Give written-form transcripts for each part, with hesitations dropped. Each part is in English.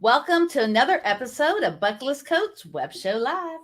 Welcome to another episode of Buckless Coach Web Show Live.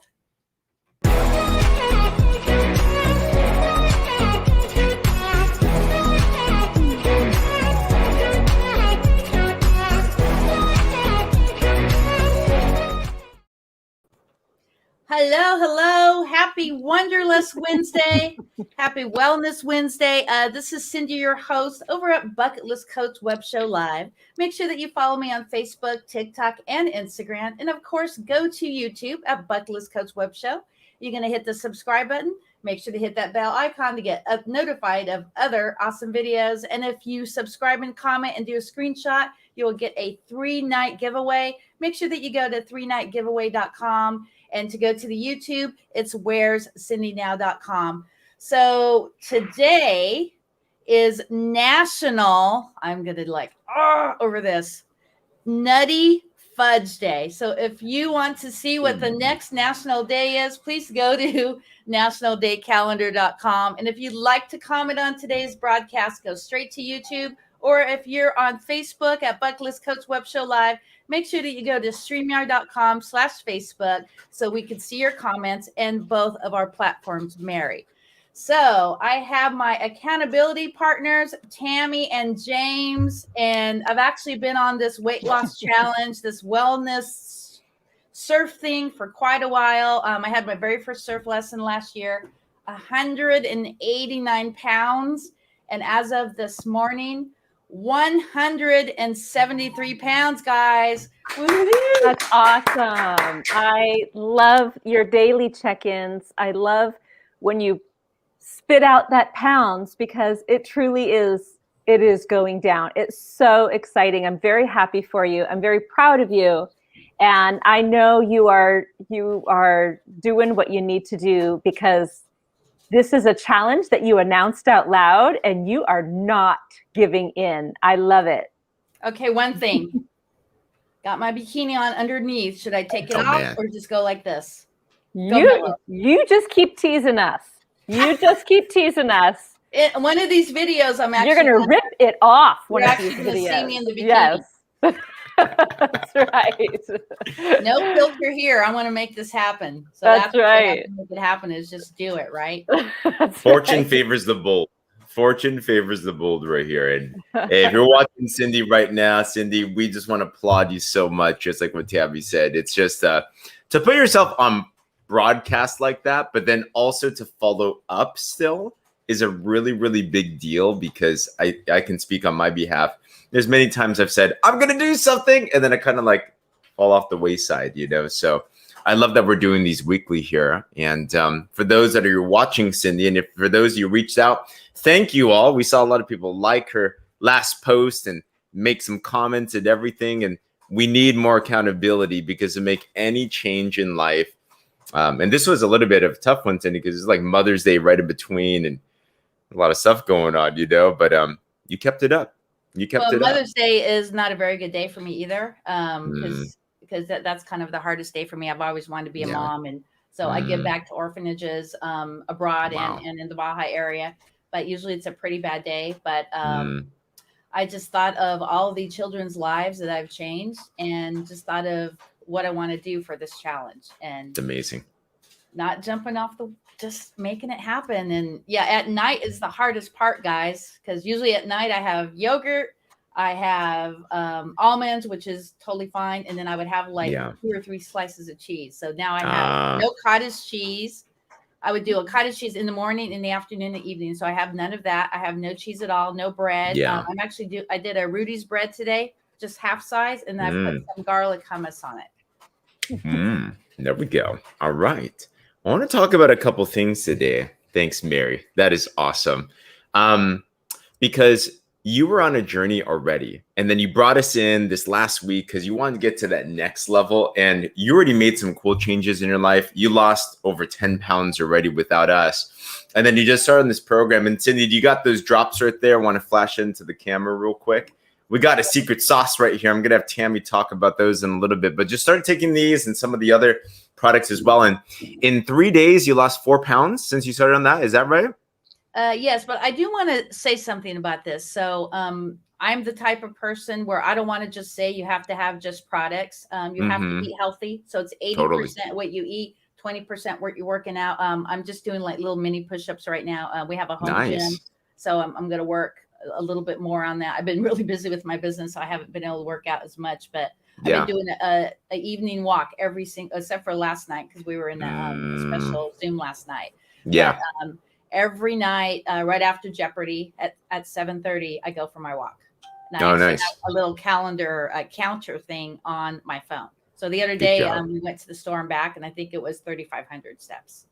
Hello. Happy Wonderless Wednesday. Happy Wellness Wednesday. This is Cindy, your host over at Bucket List Coach Web Show Live. Make sure that you follow me on Facebook, TikTok, and Instagram. And of course, go to YouTube at Bucket List Coach Web Show. You're going to hit the subscribe button. Make sure to hit that bell icon to get notified of other awesome videos. And if you subscribe and comment and do a screenshot, you will get a 3-night giveaway. Make sure that you go to 3nightgiveaway.com. And to go to the YouTube, it's where'scindynow.com. So today is National, I'm going to over this, Nutty Fudge Day. So if you want to see what the next National Day is, please go to nationaldaycalendar.com. And if you'd like to comment on today's broadcast, go straight to YouTube. Or if you're on Facebook at Buckless Coach Web Show Live, make sure that you go to StreamYard.com/Facebook so we can see your comments and both of our platforms marry. So I have my accountability partners, Tami and James, and I've actually been on this weight loss challenge, this wellness surf thing for quite a while. I had my very first surf lesson last year, 189 pounds. And as of this morning, 173 pounds, guys. That's awesome. I love your daily check-ins. I love when you spit out that pounds because it truly is, it is going down. It's so exciting. I'm very happy for you. I'm very proud of you. And I know you are doing what you need to do because this is a challenge that you announced out loud and you are not giving in. I love it. Okay, one thing. Got my bikini on underneath. Should I take it off or just go like this? You just keep teasing us. You just keep teasing us. One of these videos, you're going to rip it off. One of these videos. See me in the bikini. Yes. That's right. No filter here. I want to make this happen. So that's right. To make it happen is just do it, right? Fortune favors the bold. Fortune favors the bold right here. And hey, if you're watching Cindy right now, Cindy, we just want to applaud you so much. Just like what Tami said, it's just to put yourself on broadcast like that, but then also to follow up still is a really, really big deal because I can speak on my behalf. There's many times I've said, I'm going to do something. And then I kind of fall off the wayside, So I love that we're doing these weekly here. And for those that are watching Cindy, and for those of you reached out, thank you all. We saw a lot of people like her last post and make some comments and everything. And we need more accountability because to make any change in life. And this was a little bit of a tough one, Cindy, because it's like Mother's Day right in between and a lot of stuff going on, But you kept it up. Mother's Day is not a very good day for me either, because that's kind of the hardest day for me. I've always wanted to be a mom, and so I give back to orphanages abroad and in the Baja area. But usually it's a pretty bad day. But I just thought of all the children's lives that I've changed, and just thought of what I want to do for this challenge. And it's amazing. Not jumping off just making it happen. And yeah, at night is the hardest part, guys, because usually at night I have yogurt, I have almonds, which is totally fine. And then I would have 2 or 3 slices of cheese. So now I have no cottage cheese. I would do a cottage cheese in the morning, in the afternoon, in the evening. So I have none of that. I have no cheese at all, no bread. Yeah. I did a Rudy's bread today, just half size. And then I put some garlic hummus on it. There we go. All right. I want to talk about a couple things today. Thanks, Mary. That is awesome. Because you were on a journey already, and then you brought us in this last week because you wanted to get to that next level, and you already made some cool changes in your life. You lost over 10 pounds already without us. And then you just started this program. And Cindy, you got those drops right there. I want to flash into the camera real quick. We got a secret sauce right here. I'm going to have Tami talk about those in a little bit, but just start taking these and some of the other products as well. And in 3 days, you lost 4 pounds since you started on that. Is that right? Yes, but I do want to say something about this. So I'm the type of person where I don't want to just say you have to have just products. You have to eat healthy. So it's 80% what you eat, 20% what you're working out. I'm just doing like little mini push-ups right now. We have a home gym. So I'm going to work a little bit more on that. I've been really busy with my business, so I haven't been able to work out as much, but I've been doing a evening walk every single, except for last night, because we were in a special Zoom last night. Yeah. But, every night, right after Jeopardy at 7:30, I go for my walk. And I nice. have a little calendar counter thing on my phone. So the other day, we went to the store and back, and I think it was 3,500 steps.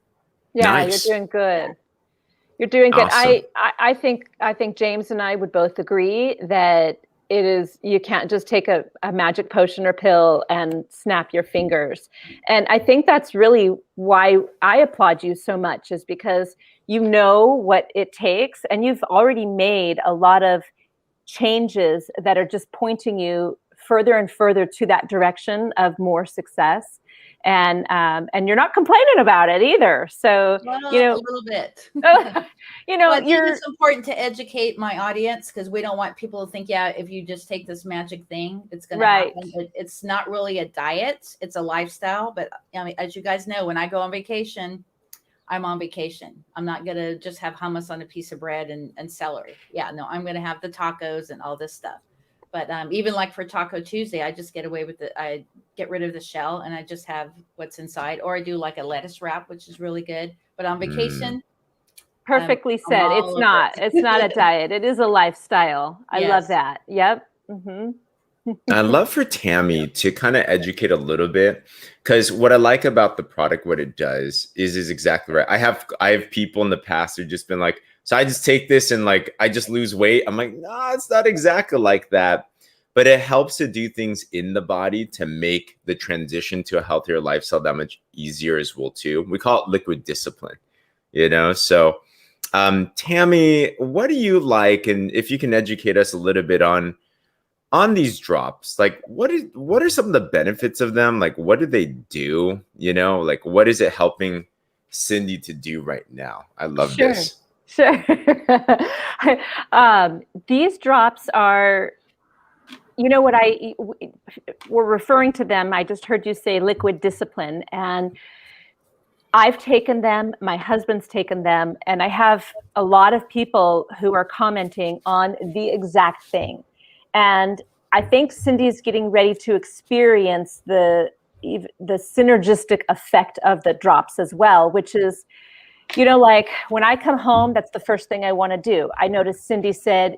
Yeah, nice. You're doing good. Yeah. You're doing good. Awesome. I think James and I would both agree that it is, you can't just take a magic potion or pill and snap your fingers. And I think that's really why I applaud you so much, is because you know what it takes, and you've already made a lot of changes that are just pointing you further and further to that direction of more success. And you're not complaining about it either. So, well, you know, a little bit, you know, well, I think it's important to educate my audience, because we don't want people to think, yeah, if you just take this magic thing, it's going to happen. It's not really a diet. It's a lifestyle. But I mean, as you guys know, when I go on vacation, I'm on vacation. I'm not going to just have hummus on a piece of bread and celery. Yeah, no, I'm going to have the tacos and all this stuff. But even like for Taco Tuesday, I just get away with it. I get rid of the shell and I just have what's inside, or I do like a lettuce wrap, which is really good. But on vacation, perfectly said. It's not a diet. It is a lifestyle. I love that. Yep. I'd love for Tami to kind of educate a little bit, because what I like about the product, what it does is exactly right. I have people in the past who've just been like, so I just take this and like I just lose weight. I'm like, no, it's not exactly like that. But it helps to do things in the body to make the transition to a healthier lifestyle that much easier as well too. We call it liquid discipline, you know? So Tami, what do you like? And if you can educate us a little bit on these drops, like what are some of the benefits of them? Like, what do they do? You know, like what is it helping Cindy to do right now? I love this. Sure. These drops are, you know what, we're referring to them. I just heard you say liquid discipline, and I've taken them, my husband's taken them, and I have a lot of people who are commenting on the exact thing. And I think Cindy's getting ready to experience the synergistic effect of the drops as well, which is, you know, like when I come home, that's the first thing I want to do. I noticed Cindy said,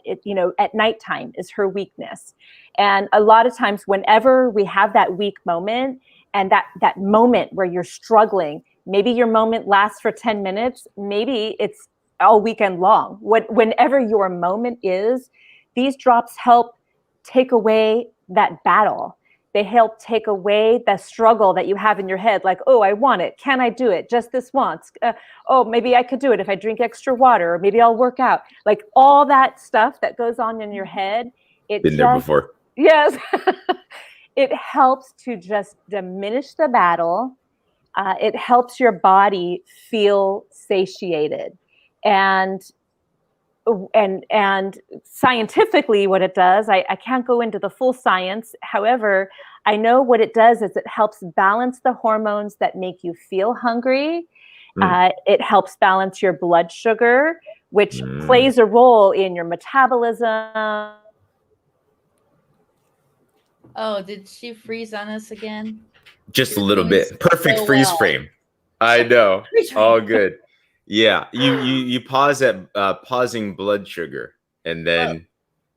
at nighttime is her weakness. And a lot of times whenever we have that weak moment, and that moment where you're struggling, maybe your moment lasts for 10 minutes, maybe it's all weekend long. Whenever your moment is, these drops help take away that battle. They help take away the struggle that you have in your head. Like, oh, I want it. Can I do it? Just this once. Oh, maybe I could do it if I drink extra water, or maybe I'll work out. Like all that stuff that goes on in your head. Been there before. Yes. It helps to just diminish the battle. It helps your body feel satiated. And scientifically what it does, I can't go into the full science. However, I know what it does is it helps balance the hormones that make you feel hungry. It helps balance your blood sugar, which plays a role in your metabolism. Oh, did she freeze on us again? Just a little bit. Perfect freeze frame. I know. All good. Yeah, you pause at pausing blood sugar, and then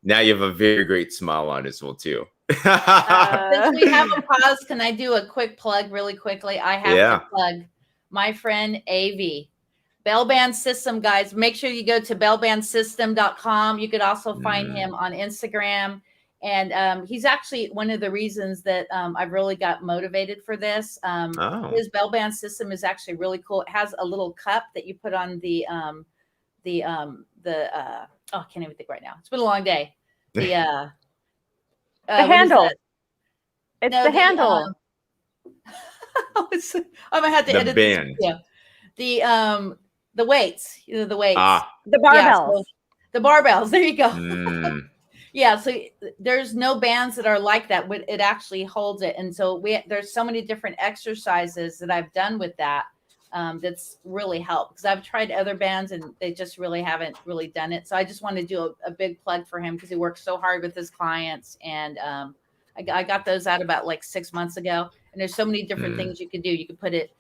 now you have a very great smile on as well too. Since we have a pause, can I do a quick plug really quickly? I have to plug my friend AV. Bellband System, guys. Make sure you go to bellbandsystem.com. You could also find him on Instagram. And he's actually one of the reasons that I've really got motivated for this. His bell band system is actually really cool. It has a little cup that you put on the I can't even think right now. It's been a long day. The handle. It's the handle. I'm gonna have to edit band. This video. The weights. The weights. The barbells. The barbells. There you go. Yeah, so there's no bands that are like that, but it actually holds it. And so there's so many different exercises that I've done with that, that's really helped, because I've tried other bands and they just really haven't really done it. So I just want to do a big plug for him, because he works so hard with his clients. And I got those out about like 6 months ago. And there's so many different things you can do. You can put it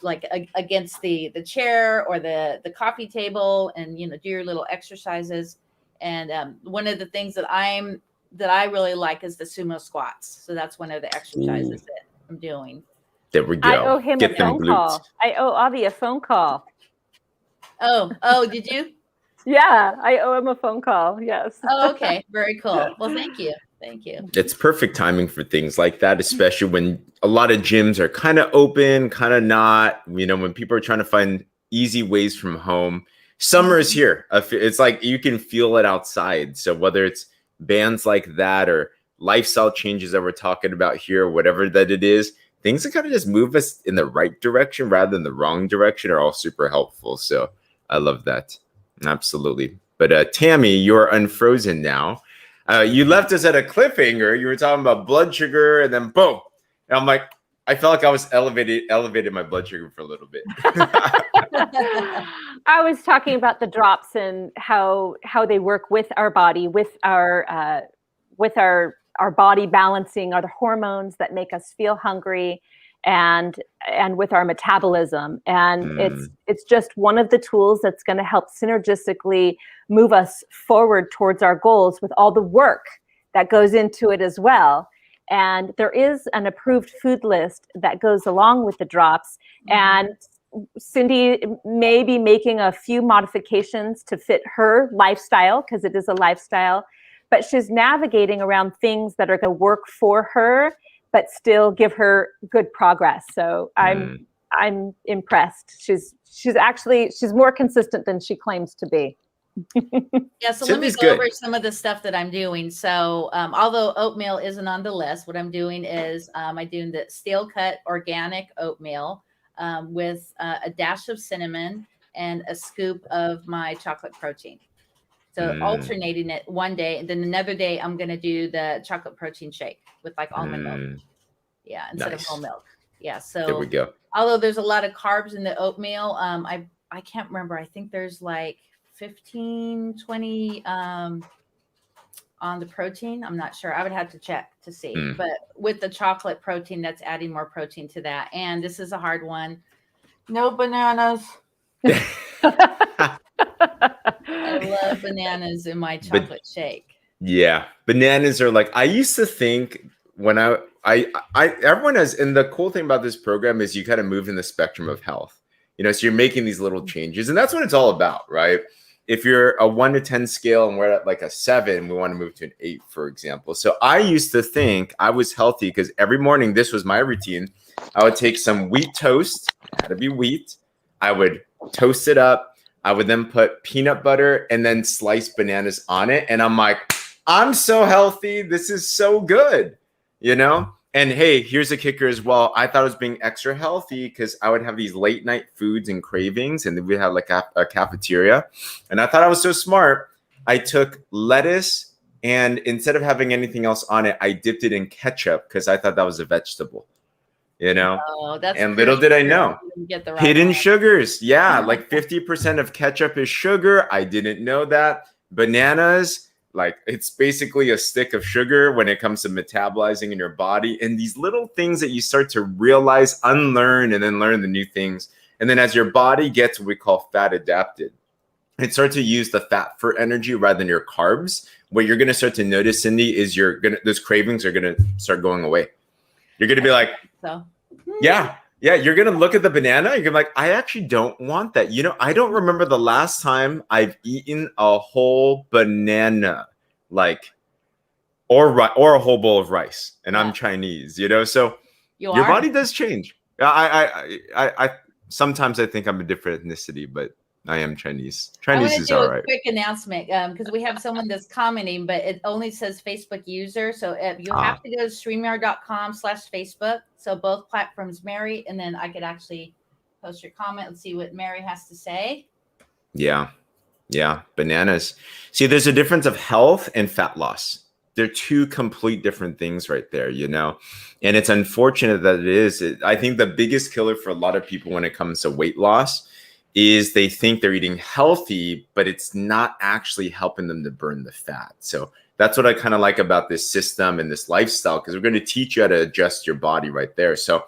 like against the chair or the coffee table, and do your little exercises. And one of the things that I really like is the sumo squats. So that's one of the exercises that I'm doing. There we go. I owe him Get a phone them glutes. call. I owe Avi a phone call. Oh, did you? Yeah, I owe him a phone call. Yes. Oh, okay. Very cool. Well, thank you. Thank you. It's perfect timing for things like that, especially when a lot of gyms are kind of open, kind of not, when people are trying to find easy ways from home. Summer is here. It's like you can feel it outside. So whether it's bands like that or lifestyle changes that we're talking about here, whatever that it is, things that kind of just move us in the right direction rather than the wrong direction are all super helpful. So I love that. Absolutely. But Tammy, you're unfrozen now. You left us at a cliffhanger. You were talking about blood sugar, and then boom. And I'm like, I felt like I was elevated my blood sugar for a little bit. I was talking about the drops and how they work with our body, with our body balancing, are the hormones that make us feel hungry, and with our metabolism. And it's just one of the tools that's going to help synergistically move us forward towards our goals, with all the work that goes into it as well. And there is an approved food list that goes along with the drops. And Cindy may be making a few modifications to fit her lifestyle, because it is a lifestyle, but she's navigating around things that are going to work for her, but still give her good progress. So I'm impressed. She's more consistent than she claims to be. Yeah, so Cindy's let me go good. over some of the stuff that I'm doing. So although oatmeal isn't on the list, what I'm doing is I'm doing the steel cut organic oatmeal with a dash of cinnamon and a scoop of my chocolate protein. So alternating it one day, and then another day I'm going to do the chocolate protein shake with like almond milk. Yeah, instead of whole milk. Yeah, so there we go. Although there's a lot of carbs in the oatmeal, I can't remember. I think there's like 15, 20 on the protein. I'm not sure. I would have to check to see. But with the chocolate protein, that's adding more protein to that. And this is a hard one. No bananas. I love bananas in my chocolate shake. Yeah. Bananas are like, I used to think when everyone has, and the cool thing about this program is you kind of move in the spectrum of health, so you're making these little changes, and that's what it's all about, right? If you're a 1 to 10 scale and we're at like a 7, we want to move to an 8, for example. So I used to think I was healthy because every morning, this was my routine. I would take some wheat toast, it had to be wheat. I would toast it up. I would then put peanut butter and then slice bananas on it. And I'm like, I'm so healthy. This is so good, And hey, here's a kicker as well. I thought I was being extra healthy because I would have these late night foods and cravings, and then we had like a cafeteria. And I thought I was so smart. I took lettuce, and instead of having anything else on it, I dipped it in ketchup because I thought that was a vegetable. Oh, that's and little did I know, get the right hidden one. sugars. Yeah, like 50% of ketchup is sugar. I didn't know that. Bananas, like it's basically a stick of sugar when it comes to metabolizing in your body. And these little things that you start to realize, unlearn, and then learn the new things. And then as your body gets what we call fat adapted, it starts to use the fat for energy rather than your carbs. What you're going to start to notice, Cindy, is those cravings are going to start going away. You're going to be like, yeah, you're going to look at the banana. You're going to be like, I actually don't want that. I don't remember the last time I've eaten a whole banana, or a whole bowl of rice. And I'm Chinese, so your body does change. I sometimes I think I'm a different ethnicity, but I am Chinese. Chinese is all right. I want to do a quick announcement because we have someone that's commenting, but it only says Facebook user. So you have to go to StreamYard.com/Facebook. So both platforms, Mary, and then I could actually post your comment and see what Mary has to say. Yeah. Yeah, bananas. See, there's a difference of health and fat loss. They're two complete different things right there, you know? And it's unfortunate that it is. I think the biggest killer for a lot of people when it comes to weight loss is they think they're eating healthy, but it's not actually helping them to burn the fat. So that's what I kind of like about this system and this lifestyle, because we're going to teach you how to adjust your body right there. So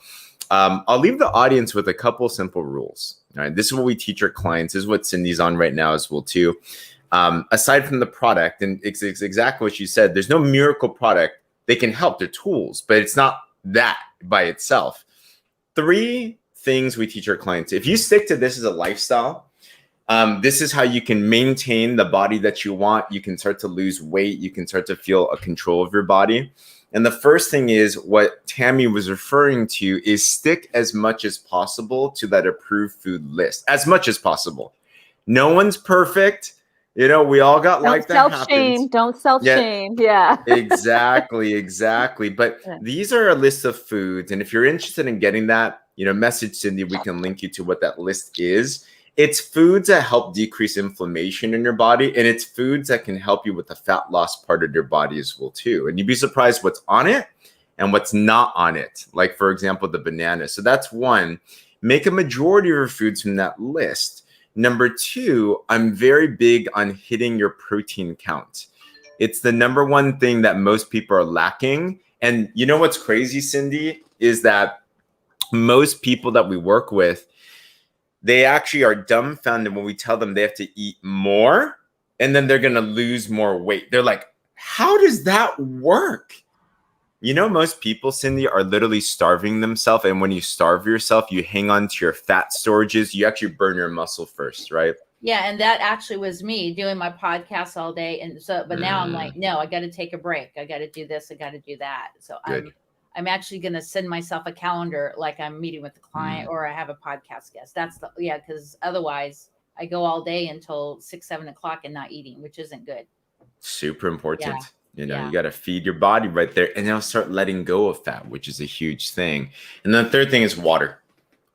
I'll leave the audience with a couple simple rules. All right, this is what we teach our clients. This is what Cindy's on right now as well too. Aside from the product, and it's exactly what you said, there's no miracle product. They can help, they're tools, but it's not that by itself. 3 things we teach our clients. If you stick to this as a lifestyle, this is how you can maintain the body that you want. You can start to lose weight. You can start to feel a control of your body. And the first thing is what Tami was referring to is stick as much as possible to that approved food list, as much as possible. No one's perfect. You know, we all got life that happens. Don't self-shame. Yeah. Exactly. But these are a list of foods. And if you're interested in getting that, you know, message Cindy. We can link you to what that list is. It's foods that help decrease inflammation in your body, and it's foods that can help you with the fat loss part of your body as well too. And you'd be surprised what's on it and what's not on it. Like, for example, the banana. So that's one. Make a majority of your foods from that list. Number 2, I'm very big on hitting your protein count. It's the number one thing that most people are lacking. And you know what's crazy, Cindy, is that most people that we work with, they actually are dumbfounded when we tell them they have to eat more and then they're going to lose more weight. They're like, how does that work? You know, most people, Cindy, are literally starving themselves. And when you starve yourself, you hang on to your fat storages. You actually burn your muscle first, right? Yeah. And that actually was me doing my podcast all day. And so, but now I'm like, no, I got to take a break. I got to do this. I got to do that. So I'm actually going to send myself a calendar like I'm meeting with the client or I have a podcast guest. That's because otherwise I go all day until 6, 7 o'clock and not eating, which isn't good. Super important. You know, you got to feed your body right there and then start letting go of fat, which is a huge thing. And then the third thing is water.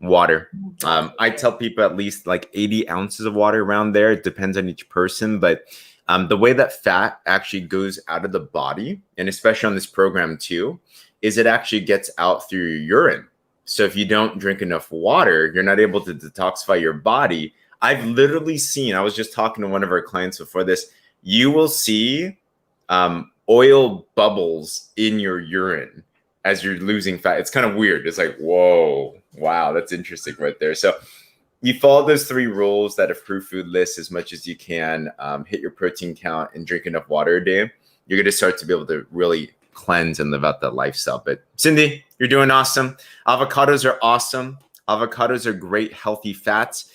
I tell people at least like 80 ounces of water around there. It depends on each person, but the way that fat actually goes out of the body, and especially on this program too, is it actually gets out through your urine. So if you don't drink enough water, you're not able to detoxify your body. I've literally seen, I was just talking to one of our clients before this, you will see oil bubbles in your urine as you're losing fat. It's kind of weird. It's like, whoa, wow, that's interesting right there. So you follow those 3 rules, that approved food list as much as you can, hit your protein count and drink enough water a day. You're going to start to be able to really cleanse and live out that lifestyle. But Cindy, you're doing awesome. Avocados are awesome. Avocados are great, healthy fats.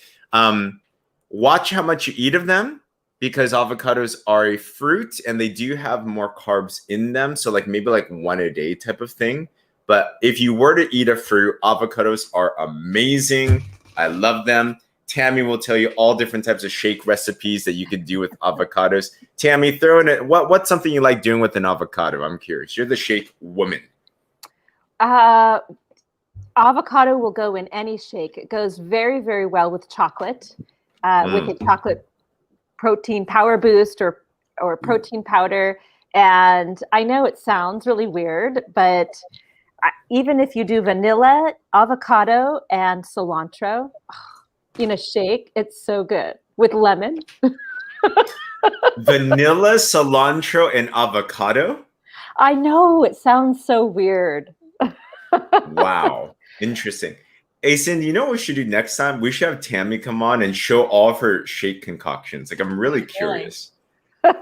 Watch how much you eat of them, because avocados are a fruit and they do have more carbs in them. So like maybe like 1 a day type of thing. But if you were to eat a fruit, avocados are amazing. I love them. Tami will tell you all different types of shake recipes that you could do with avocados. Tami, throw in it. What's something you like doing with an avocado? I'm curious. You're the shake woman. Avocado will go in any shake. It goes very, very well with chocolate, with a chocolate protein power boost or protein powder. And I know it sounds really weird, but even if you do vanilla, avocado, and cilantro in a shake, it's so good with lemon. Vanilla, cilantro, and avocado? I know, it sounds so weird. Wow. Interesting. Hey, Cindy, you know what we should do next time? We should have Tami come on and show all of her shake concoctions. Like, I'm really curious.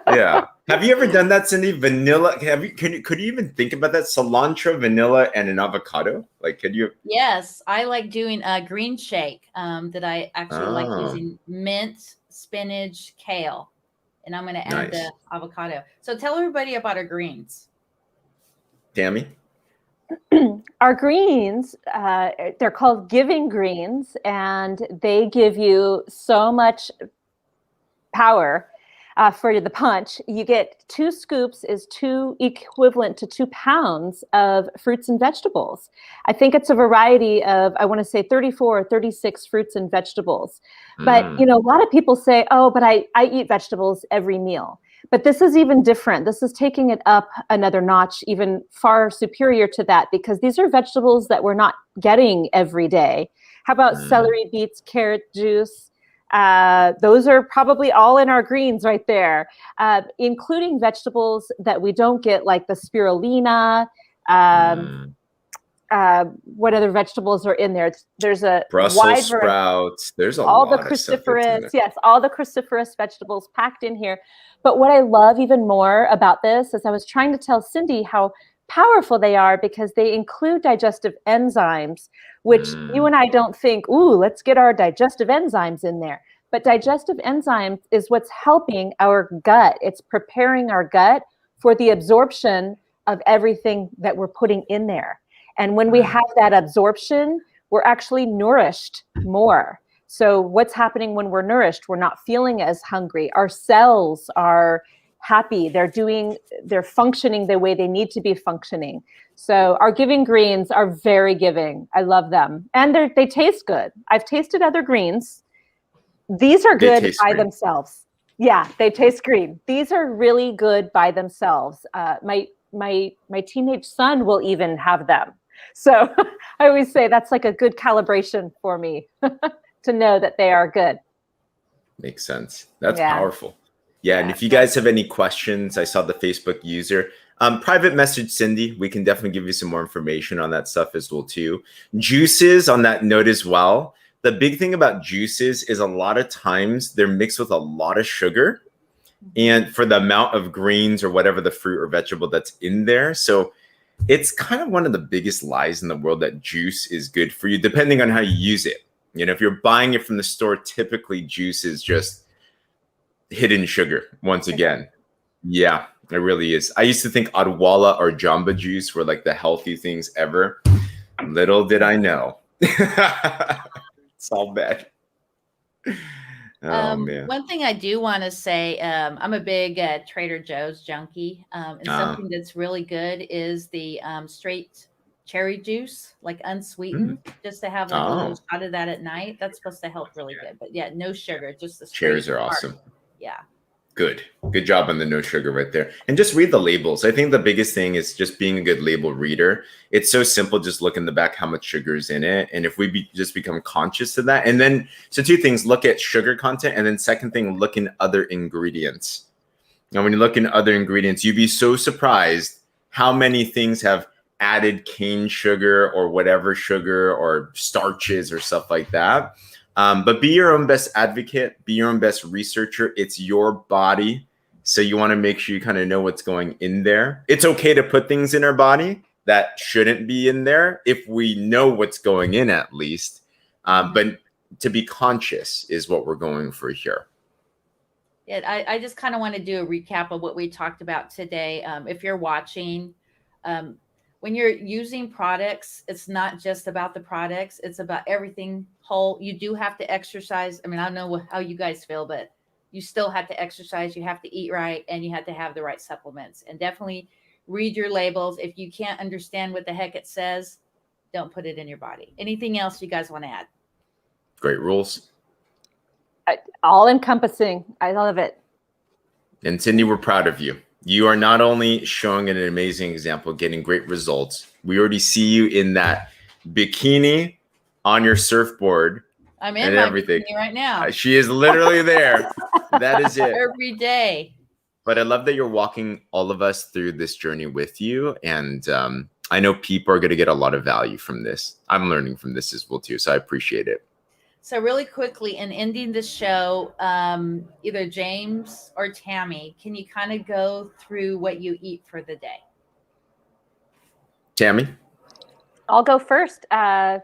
Yeah. Have you ever done that, Cindy? Vanilla? Could you even think about that? Cilantro, vanilla, and an avocado? Like, could you? Yes, I like doing a green shake that I actually like using mint, spinach, kale, and I'm going to add the avocado. So tell everybody about our greens. Tami? Our greens, they're called giving greens, and they give you so much power. for the punch. You get 2 scoops is equivalent to 2 pounds of fruits and vegetables. I think it's a variety of, I want to say 34 or 36 fruits and vegetables. But, a lot of people say, oh, but I eat vegetables every meal. But this is even different. This is taking it up another notch, even far superior to that, because these are vegetables that we're not getting every day. How about celery, beets, carrot juice? Those are probably all in our greens right there, including vegetables that we don't get, like the spirulina. What other vegetables are in there? There's a Brussels sprouts. There's all the cruciferous, yes, all the cruciferous vegetables packed in here. But what I love even more about this is I was trying to tell Cindy how powerful they are, because they include digestive enzymes, which you and I don't think, ooh, let's get our digestive enzymes in there. But digestive enzymes is what's helping our gut. It's preparing our gut for the absorption of everything that we're putting in there. And when we have that absorption, we're actually nourished more. So what's happening when we're nourished? We're not feeling as hungry. Our cells are happy. They're functioning the way they need to be functioning. So our giving greens are very giving. I love them. And they taste good. I've tasted other greens. These are good by themselves. Yeah, they taste green. These are really good by themselves. My teenage son will even have them. So I always say that's like a good calibration for me to know that they are good. Makes sense. That's powerful. Yeah. And if you guys have any questions, I saw the Facebook user. Private message Cindy. We can definitely give you some more information on that stuff as well too. Juices on that note as well. The big thing about juices is a lot of times they're mixed with a lot of sugar, and for the amount of greens or whatever the fruit or vegetable that's in there. So it's kind of one of the biggest lies in the world that juice is good for you, depending on how you use it. If you're buying it from the store, typically juice is just hidden sugar once again. Yeah, it really is. I used to think Adwala or Jamba juice were like the healthy things ever. Little did I know. It's all bad. Oh, man. One thing I do want to say, I'm a big Trader Joe's junkie. And something that's really good is the straight cherry juice, like unsweetened, just to have like a little shot of that at night. That's supposed to help really good. But yeah, no sugar, just the cherries are awesome. Yeah. Good job on the no sugar right there. And just read the labels. I think the biggest thing is just being a good label reader. It's so simple. Just look in the back how much sugar is in it. And if we just become conscious of that. And then, so 2 things, look at sugar content. And then second thing, look in other ingredients. Now, when you look in other ingredients, you'd be so surprised how many things have added cane sugar or whatever sugar or starches or stuff like that. But be your own best advocate, be your own best researcher. It's your body. So you want to make sure you kind of know what's going in there. It's okay to put things in our body that shouldn't be in there if we know what's going in at least. But to be conscious is what we're going for here. Yeah, I just kind of want to do a recap of what we talked about today. If you're watching, when you're using products, it's not just about the products. It's about everything whole. You do have to exercise. I mean, I don't know how you guys feel, but you still have to exercise. You have to eat right, and you have to have the right supplements. And definitely read your labels. If you can't understand what the heck it says, don't put it in your body. Anything else you guys want to add? Great rules. All encompassing. I love it. And Cindy, we're proud of you. You are not only showing an amazing example, getting great results. We already see you in that bikini on your surfboard. I'm in my bikini right now. She is literally there. That is it. Every day. But I love that you're walking all of us through this journey with you. And I know people are going to get a lot of value from this. I'm learning from this as well, too. So I appreciate it. So really quickly, in ending the show, either James or Tami, can you kind of go through what you eat for the day? Tami? I'll go first. I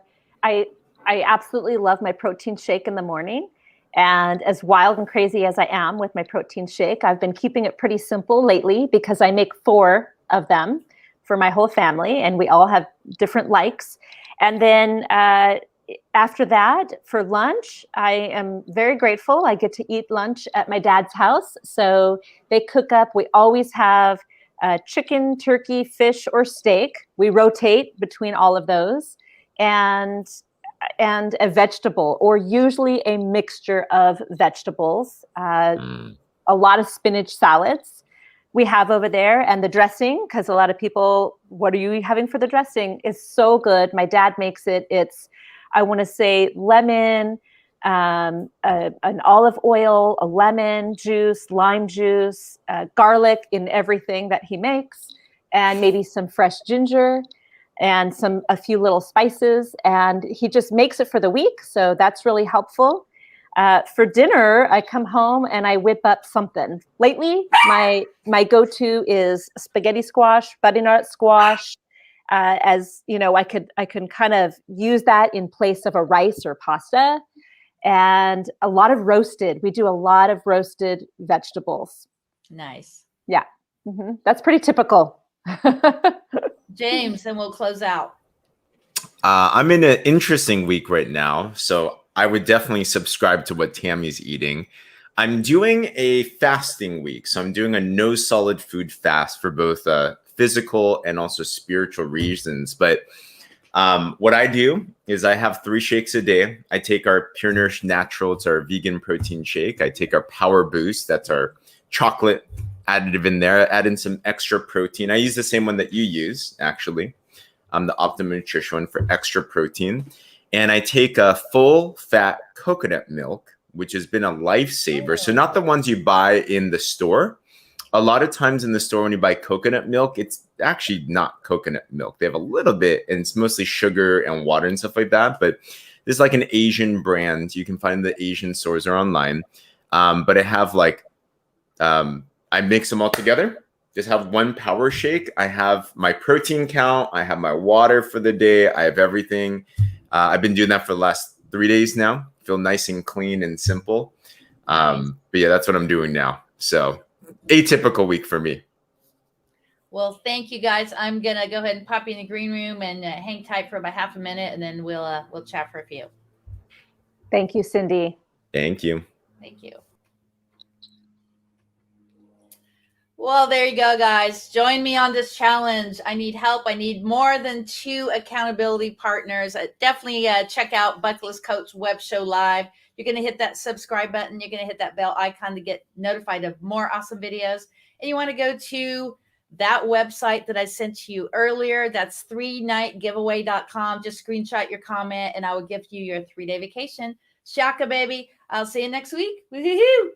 absolutely love my protein shake in the morning. And as wild and crazy as I am with my protein shake, I've been keeping it pretty simple lately because I make 4 of them for my whole family, and we all have different likes. And then after that, for lunch, I am very grateful. I get to eat lunch at my dad's house. So they cook up. We always have chicken, turkey, fish, or steak. We rotate between all of those, and a vegetable, or usually a mixture of vegetables. A lot of spinach salads we have over there, and the dressing, because a lot of people, what are you having for the dressing? Is so good. My dad makes it. It's, I want to say, lemon, an olive oil, a lemon juice, lime juice, garlic in everything that he makes, and maybe some fresh ginger and a few little spices. And he just makes it for the week. So that's really helpful. For dinner, I come home and I whip up something. Lately, my go-to is spaghetti squash, butternut squash. As you know, I can kind of use that in place of a rice or pasta, and a lot of roasted. We do a lot of roasted vegetables. Nice. Yeah, that's pretty typical. James, and we'll close out. I'm in an interesting week right now, so I would definitely subscribe to what Tami's eating. I'm doing a fasting week, so I'm doing a no solid food fast for both physical and also spiritual reasons. But what I do is I have 3 shakes a day. I take our Pure Nourish Natural, it's our vegan protein shake. I take our Power Boost, that's our chocolate additive in there. I add in some extra protein. I use the same one that you use, actually. The Optimum Nutrition one for extra protein. And I take a full fat coconut milk, which has been a lifesaver. So not the ones you buy in the store. A lot of times in the store, when you buy coconut milk, it's actually not coconut milk. They have a little bit, and it's mostly sugar and water and stuff like that. But this is like an Asian brand. You can find the Asian stores or online. But I have I mix them all together. Just have one power shake. I have my protein count. I have my water for the day. I have everything. I've been doing that for the last 3 days now. Feel nice and clean and simple. But yeah, that's what I'm doing now. So atypical week for me. Well, thank you guys. I'm gonna go ahead and pop you in the green room and hang tight for about half a minute, and then we'll chat for a few. Thank you, Cindy. Thank you. Thank you. Well, there you go, guys. Join me on this challenge. I need help. I need more than 2 accountability partners. Definitely check out Bucket List Coach Web Show Live. You're going to hit that subscribe button. You're going to hit that bell icon to get notified of more awesome videos. And you want to go to that website that I sent to you earlier. That's 3nightgiveaway.com. Just screenshot your comment and I will give you your 3-day vacation. Shaka, baby. I'll see you next week. Woo-hoo-hoo.